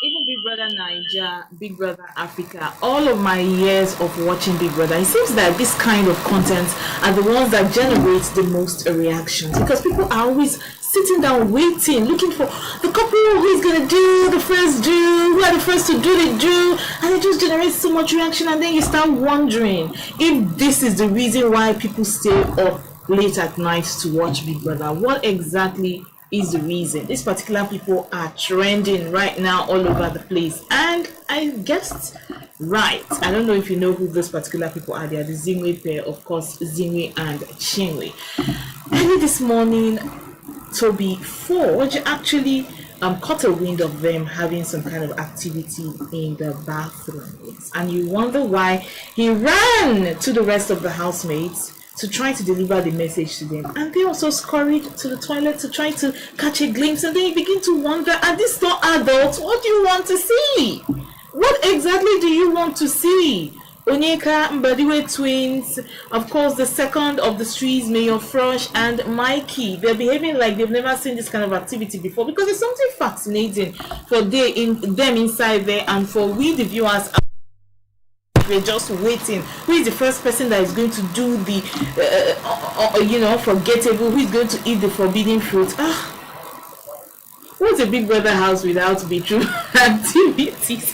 Even Big Brother Niger, Big Brother Africa, all of my years of watching Big Brother, it seems that this kind of content are the ones that generate the most reactions because people are always sitting down waiting, looking for the couple who is gonna do the first do, who are the first to do the do, and it just generates so much reaction, and then you start wondering if this is the reason why people stay up late at night to watch Big Brother. What exactly is the reason? These particular people are trending right now all over the place, and I guessed right. I don't know if you know who those particular people are. They are the Zinwe pair, of course, Zinwe and Chinwe. Early this morning, Toby Forge actually caught a wind of them having some kind of activity in the bathroom, and you wonder why he ran to the rest of the housemates to try to deliver the message to them, and they also scurried to the toilet to try to catch a glimpse, and then you begin to wonder, are these not adults? What do you want to see? What exactly do you want to see? Onyeka Mbadiwe twins, of course the second of the streets, Mayor Frosh and Mikey, they're behaving like they've never seen this kind of activity before, because it's something fascinating for them inside there, and for we the viewers, we're just waiting. Who is the first person that is going to do the forgettable? Who is going to eat the forbidden fruit? What's a Big Brother house without bedroom activities?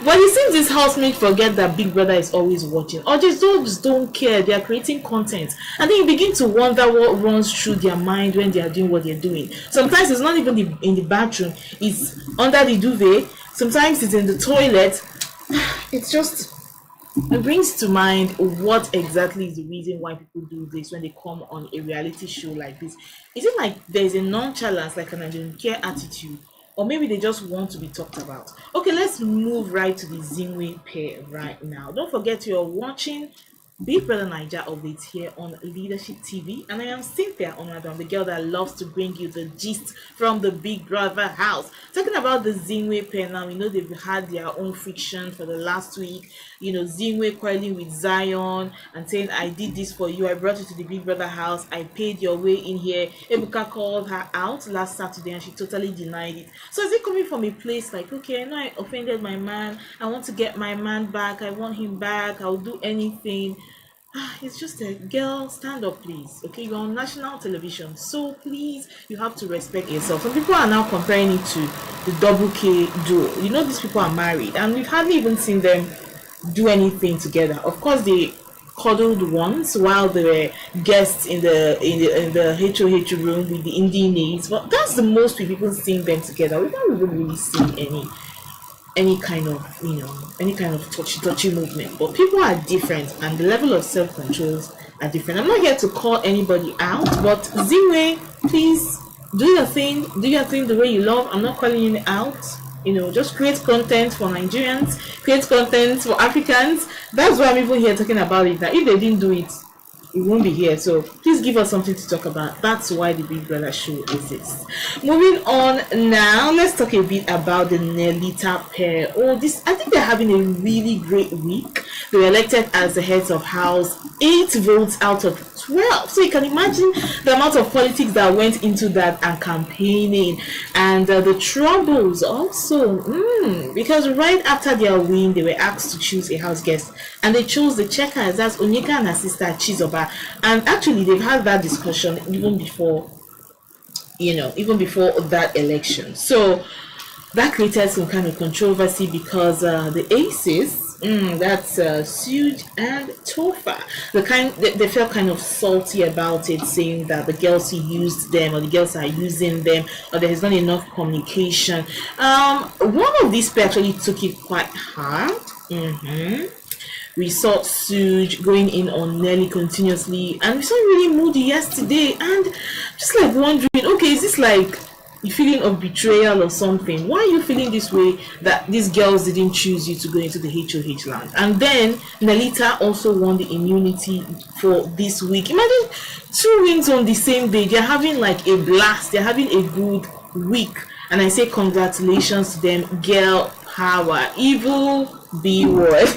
But it seems this housemate forget that Big Brother is always watching, or just don't care. They are creating content, and then you begin to wonder what runs through their mind when they are doing what they're doing. Sometimes it's not even in the bathroom, it's under the duvet, sometimes it's in the toilet. It brings to mind what exactly is the reason why people do this when they come on a reality show like this. Is it like there's a nonchalance, like an I don't care attitude, or maybe they just want to be talked about? Okay, let's move right to the Zinwe pair right now. Don't forget you're watching Big Brother Niger updates here on Leadership TV, and I am Cynthia Onadam, the girl that loves to bring you the gist from the Big Brother house. Talking about the Zinwe pair now, we know they've had their own friction for the last week. Zinwe quarreling with Zion and saying, I did this for you, I brought you to the Big Brother house, I paid your way in here. Ebuka called her out last Saturday and she totally denied it. So is it coming from a place like, okay, I know I offended my man, I want to get my man back, I want him back, I'll do anything. It's just a girl, stand up please. Okay, you're on national television, so please, you have to respect yourself. Some people are now comparing it to the Double K duo. These people are married, and we've hardly even seen them do anything together. Of course, they cuddled once while they were guests in the HOH room with the Indian names, but that's the most we've even seen them together. We've not even really seen any kind of touchy movement. But people are different, and the level of self-controls are different. I'm not here to call anybody out, but Zinwe, please do your thing the way you love. I'm not calling you out. Just create content for Nigerians, create content for Africans. That's why I'm even here talking about it. That if they didn't do it, it won't be here. So please give us something to talk about. That's why the Big Brother show exists. Moving on now, let's talk a bit about the Nelita pair. I think they're having a really great week. They were elected as the heads of house, 8 votes out of 12. So you can imagine the amount of politics that went into that, and campaigning, and the troubles also. Because right after their win, they were asked to choose a house guest, and they chose the checkers. That's Onyeka and her sister Chizoba. And actually, they've had that discussion even before that election. So that created some kind of controversy because the Aces, that's Sooj and Tofa, they felt kind of salty about it, saying that the girls used them, or the girls are using them, or there is not enough communication. One of these people actually took it quite hard. We saw Sooj going in on Nelly continuously, and we saw him really moody yesterday, and just like wondering, okay, is this like a feeling of betrayal or something? Why are you feeling this way that these girls didn't choose you to go into the HOH land? And then Nelita also won the immunity for this week. Imagine 2 wins on the same day. They're having like a blast. They're having a good week. And I say congratulations to them. Girl power. Evil B word.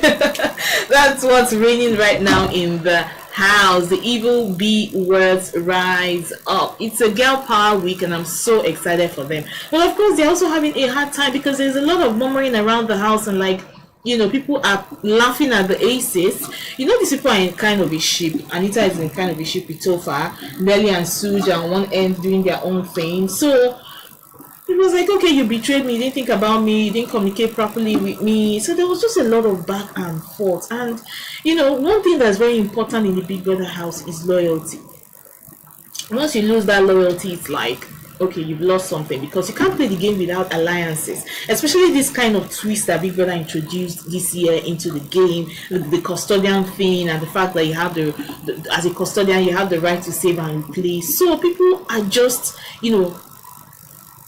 That's what's reigning right now in the house. The evil B words rise up. It's a girl power week and I'm so excited for them. But of course they're also having a hard time because there's a lot of murmuring around the house and like, you know, people are laughing at the Aces. You know, these people are in kind of a ship. Anita is in kind of a ship with Tofa. Nelly and Sooj are on one end doing their own thing. So it was like, okay, you betrayed me, you didn't think about me, you didn't communicate properly with me. So there was just a lot of back and forth. And, you know, one thing that's very important in the Big Brother house is loyalty. Once you lose that loyalty, it's like, okay, you've lost something because you can't play the game without alliances, especially this kind of twist that Big Brother introduced this year into the game, the custodian thing and the fact that you have the as a custodian, you have the right to save and replace. So people are just, you know,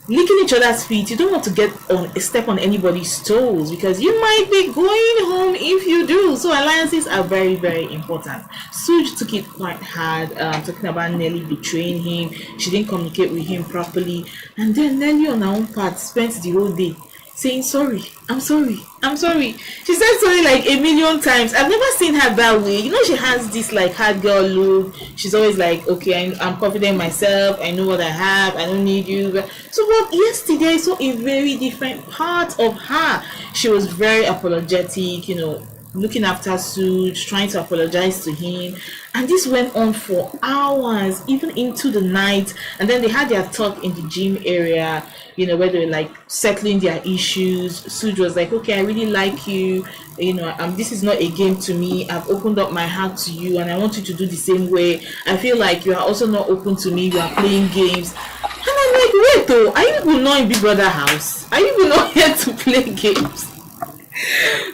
licking each other's feet. You don't want to get on step on anybody's toes because you might be going home if you do. So alliances are very, very important. Sooj took it quite hard, talking about Nelly betraying him. She didn't communicate with him properly, and then Nelly on her own part spent the whole day saying sorry, I'm sorry, I'm sorry. She said sorry like a million times. I've never seen her that way. You know, she has this like hard girl look. She's always like, okay, I'm confident in myself, I know what I have, I don't need you. So but yesterday I saw a very different part of her. She was very apologetic, you know, looking after Sooj, trying to apologize to him, and this went on for hours, even into the night. And then they had their talk in the gym area, you know, where they were like settling their issues. Sooj was like, okay, I really like you, you know, this is not a game to me. I've opened up my heart to you and I want you to do the same way. I feel like you are also not open to me, we are playing games. And I'm like, wait though, are you even not in Big Brother house? Are you even not here to play games?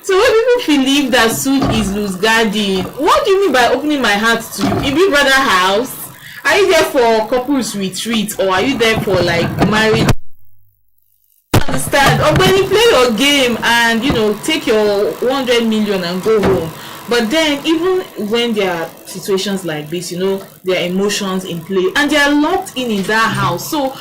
So when people believe that Sooj is loose guarding, what do you mean by opening my heart to you? In Big Brother house, are you there for couples retreat or are you there for like marriage? Understand? Or when you play your game and you know take your 100 million and go home. But then even when there are situations like this, you know, there are emotions in play and they are locked in that house. So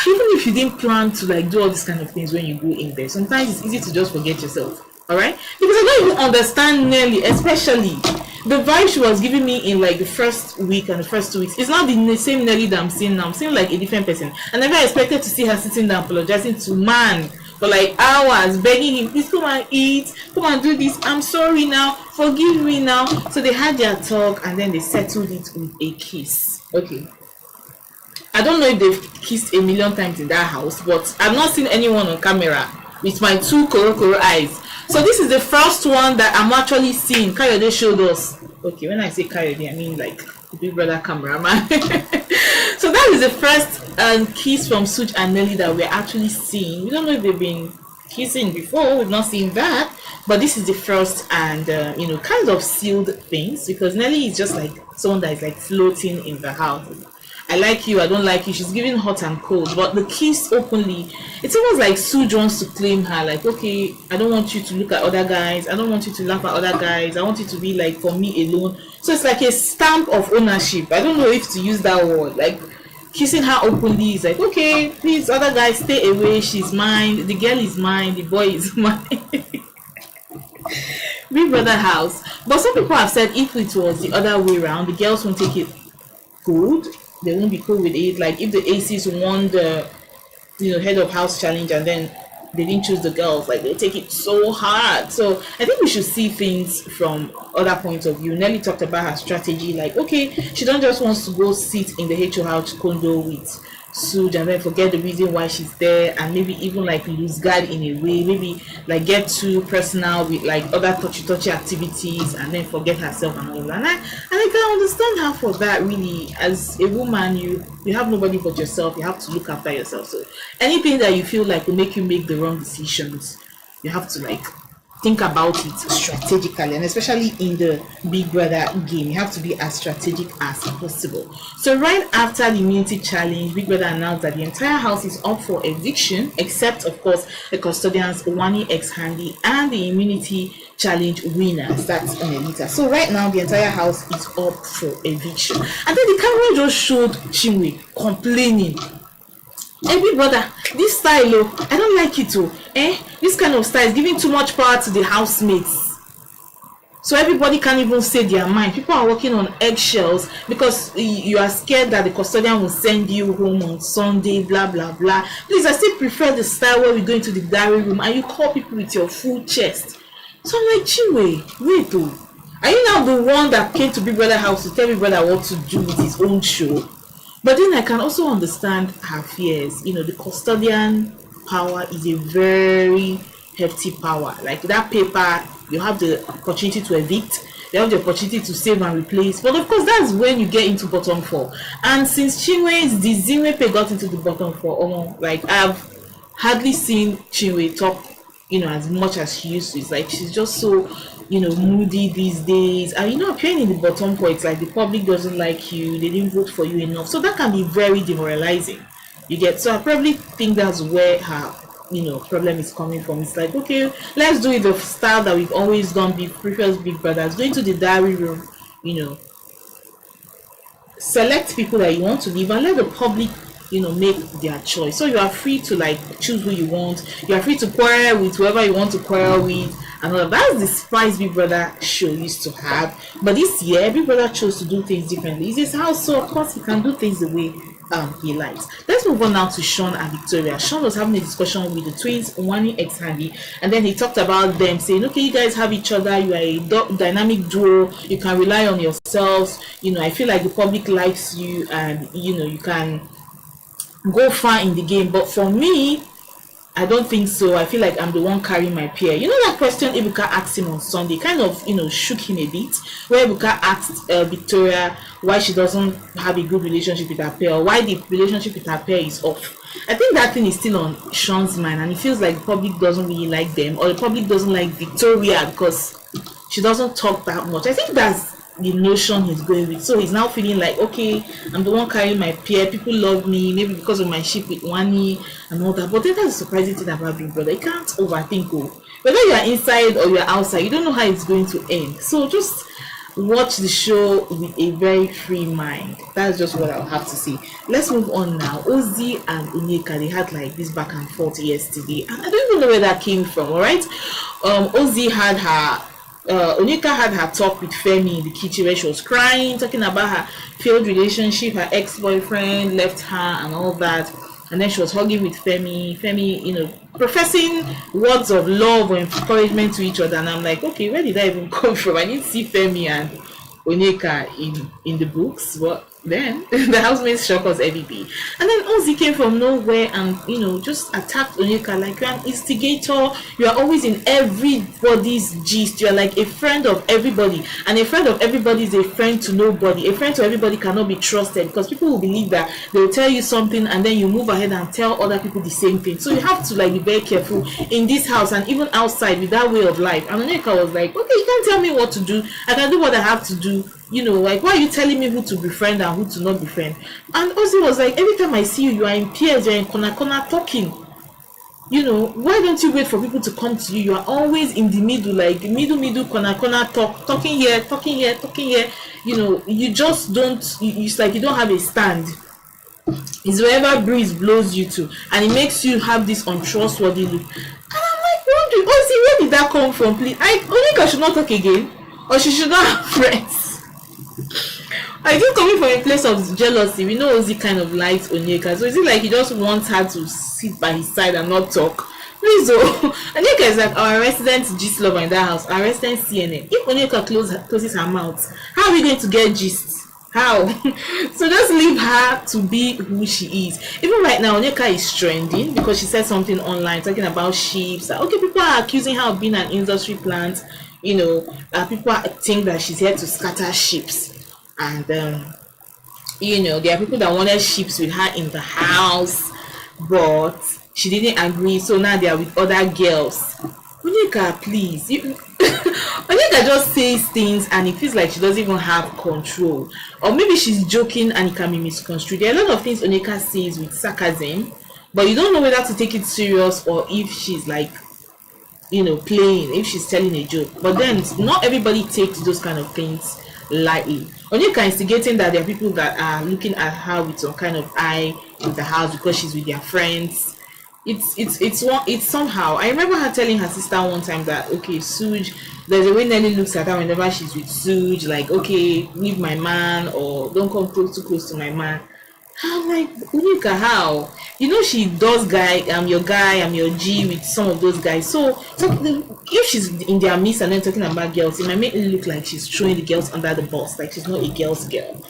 even if you didn't plan to like do all these kind of things when you go in there, sometimes it's easy to just forget yourself. All right, because I don't even understand Nelly, especially the vibe she was giving me in like the first week and the first 2 weeks. It's not the same Nelly that I'm seeing now. I'm seeing like a different person. I never expected to see her sitting down apologizing to man for like hours, begging him, please come and eat, come and do this, I'm sorry now, forgive me now. So they had their talk and then they settled it with a kiss. Okay, I don't know if they've kissed a million times in that house, but I've not seen anyone on camera with my two koro eyes. So this is the first one that I'm actually seeing. Kayode showed us. Okay, when I say Kayode, I mean like the Big Brother cameraman. So that is the first kiss from Sooj and Nelly that we're actually seeing. We don't know if they've been kissing before. We've not seen that, but this is the first and you know, kind of sealed things because Nelly is just like someone that is like floating in the house. I like you, I don't like you. She's giving hot and cold, but the kiss openly, it's almost like Sooj wants to claim her, like, okay, I don't want you to look at other guys, I don't want you to laugh at other guys, I want you to be like for me alone. So it's like a stamp of ownership. I don't know if to use that word, like kissing her openly is like, okay, please other guys stay away, she's mine, the girl is mine, the boy is mine. Big Brother house. But some people have said if it was the other way around, the girls won't take it good, they won't be cool with it. Like if the Aces won the, you know, head of house challenge and then they didn't choose the girls, like they'll take it so hard. So I think we should see things from other points of view. Nelly talked about her strategy, like okay, she don't just wants to go sit in the HO house condo with Sooj and then forget the reason why she's there, and maybe even like lose guard in a way, maybe like get too personal with like other touchy activities and then forget herself and all that. And I can understand her for that. Really, as a woman, you have nobody but yourself. You have to look after yourself. So anything that you feel like will make you make the wrong decisions, you have to like think about it strategically, and especially in the Big Brother game, you have to be as strategic as possible. So right after the immunity challenge, Big Brother announced that the entire house is up for eviction, except of course the custodians Wani, X Handy, and the immunity challenge winners, that's Nelita. So right now the entire house is up for eviction, and then the camera just showed Zinwe complaining. Hey Big Brother, this style, oh, I don't like it, oh. This kind of style is giving too much power to the housemates. So everybody can't even say their mind. People are walking on eggshells because you are scared that the custodian will send you home on Sunday, blah blah blah. Please, I still prefer the style where we go into the diary room and you call people with your full chest. So I'm like, Chinwe, wait oh. Are you now the one that came to Big Brother house to tell Big Brother what to do with his own show? But then I can also understand her fears. You know, the custodian power is a very hefty power. Like that paper, you have the opportunity to evict, you have the opportunity to save and replace. But of course, that's when you get into bottom four. And since Chinwe's the Zinwe pay got into the bottom four, like I've hardly seen Chinwe talk, as much as she used to. It's like she's just so, moody these days. And appearing in the bottom four, it's like the public doesn't like you, they didn't vote for you enough. So that can be very demoralizing. You get, so I probably think that's where her problem is coming from. It's like, okay, let's do it the style that we've always done, previous Big Brothers. Go into the diary room, select people that you want to leave and let the public make their choice. So you are free to like choose who you want, you are free to quarrel with whoever you want to quarrel with, and all of that. That's the spice Big Brother show used to have. But this year Big Brother chose to do things differently. It's his house, so of course he can do things the way he likes. Let's move on now to Shaun and Victoria. Shaun was having a discussion with the twins, Wani ex-Handy, and then he talked about them saying, okay, you guys have each other, you are a dynamic duo, you can rely on yourselves, I feel like the public likes you, and you can go far in the game. But for me, I don't think so. I feel like I'm the one carrying my peer. That question Ibuka asked him on Sunday kind of, shook him a bit, where Ibuka asked Victoria why she doesn't have a good relationship with her peer, or why the relationship with her peer is off. I think that thing is still on Shaun's mind, and it feels like the public doesn't really like them, or the public doesn't like Victoria because she doesn't talk that much. I think that's the notion he's going with. So he's now feeling like, okay, I'm the one carrying my peer, people love me, maybe because of my ship with Wani and all that. But then that's the surprising thing about Big Brother. You can't overthink. Whether you're inside or you're outside, you don't know how it's going to end. So just watch the show with a very free mind. That's just what I'll have to say. Let's move on now. Ozzy and Onyeka, they had like this back and forth yesterday, and I don't even know where that came from. All right, Ozzy had her Onyeka had her talk with Femi in the kitchen where she was crying, talking about her failed relationship, her ex-boyfriend left her and all that. And then she was hugging with Femi, professing words of love or encouragement to each other. And I'm like, okay, where did that even come from? I didn't see Femi and Onyeka in the books, but then the housemates shock us every day. And then Ozzy came from nowhere and just attacked Onyeka like you're an instigator, you are always in everybody's gist, you're like a friend of everybody, and a friend of everybody is a friend to nobody. A friend to everybody cannot be trusted because people will believe that they will tell you something and then you move ahead and tell other people the same thing. So you have to like be very careful in this house and even outside with that way of life. And Onyeka was like, okay, you can't tell me what to do, I can do what I have to do. Like, why are you telling me who to befriend and who to not befriend? And Ozzy was like, every time I see you, you are in peers, you're in corner talking. Why don't you wait for people to come to you? You are always in the middle, like middle corner talking here. You just don't. It's like you don't have a stand. It's wherever breeze blows you to, and it makes you have this untrustworthy look. And I'm like wondering, Ozzy, where did that come from? Please, I think I should not talk again, or she should not have friends. I think coming from a place of jealousy, we know Ozzy kind of likes Onyeka, so is it like he just wants her to sit by his side and not talk? Please, Onyeka is like our resident gist lover in that house, our resident CNN. If Onyeka closes her mouth, how are we going to get gist? How? So just leave her to be who she is. Even right now, Onyeka is trending because she said something online talking about sheep. Okay, people are accusing her of being an industry plant. People think that she's here to scatter ships, and there are people that wanted ships with her in the house, but she didn't agree, so now they are with other girls. Onyeka, please, Onyeka just says things and it feels like she doesn't even have control, or maybe she's joking and it can be misconstrued. There are a lot of things Onyeka says with sarcasm, but you don't know whether to take it serious or if she's like playing, if she's telling a joke. But then not everybody takes those kind of things lightly. Onyeka instigating that there are people that are looking at her with some kind of eye in the house because she's with their friends. It's somehow. I remember her telling her sister one time that okay, Sooj, there's a way Nelly looks at her whenever she's with Sooj, like okay, leave my man or don't come too close to my man. I'm like, Unika, how? You know she does guy, I'm your G with some of those guys. So if she's in their midst and then talking about girls, it might make it look like she's throwing the girls under the bus, like she's not a girl's girl.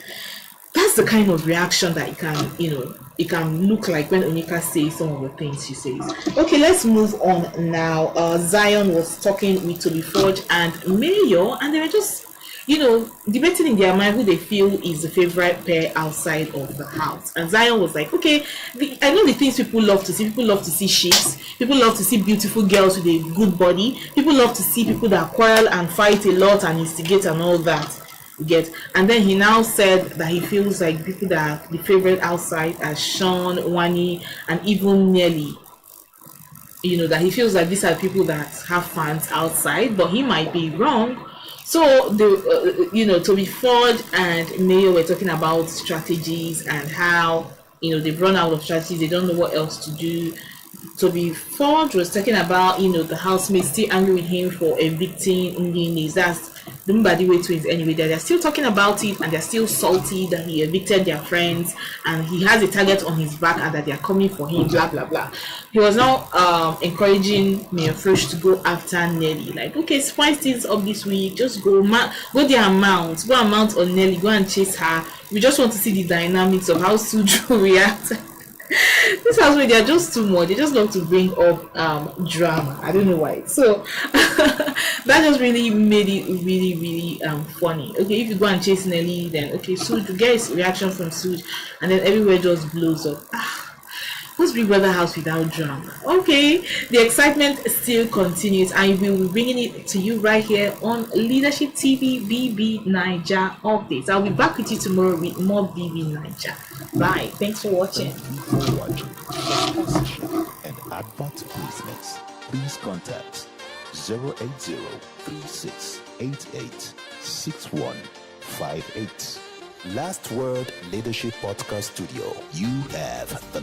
That's the kind of reaction that it can look like when Onika says some of the things she says. Okay, let's move on now. Zion was talking with Toby Forge and Mayo, and they were just, debating in their mind who they feel is the favorite pair outside of the house. And Zion was like, okay, I know the things people love to see. People love to see chicks. People love to see beautiful girls with a good body. People love to see people that quarrel and fight a lot and instigate and all that. Get. And then he now said that he feels like people that are the favorite outside as Shaun, Wani, and even Nelly. That he feels like these are people that have fans outside, but he might be wrong. So Toby Ford and Mayo were talking about strategies and how they've run out of strategies. They don't know what else to do. Toby Ford was talking about the housemates still angry with him for evicting Ndini. That's the Mbadiwe twins anyway. They're still talking about it and they're still salty that he evicted their friends and he has a target on his back and that they're coming for him. Blah blah blah. He was now encouraging Mayor Fresh to go after Nelly. Like, okay, spice things up this week. Just go there and mount on Nelly. Go and chase her. We just want to see the dynamics of how Sooj will react. This house where they're just too much. They just love to bring up drama. I don't know why. So that just really made it really, really funny. Okay, if you go and chase Nelly, then okay, Sooj, you get his reaction from Sooj, and then everywhere just blows up. Who's Big Brother house without drama? Okay, the excitement still continues, and we will be bringing it to you right here on Leadership TV BB Niger updates. I'll be back with you tomorrow with more BB Niger. Bye. Thanks for watching. For sponsorship and advert placements, please contact 080-3688-6158. Last Word Leadership Podcast Studio. You have the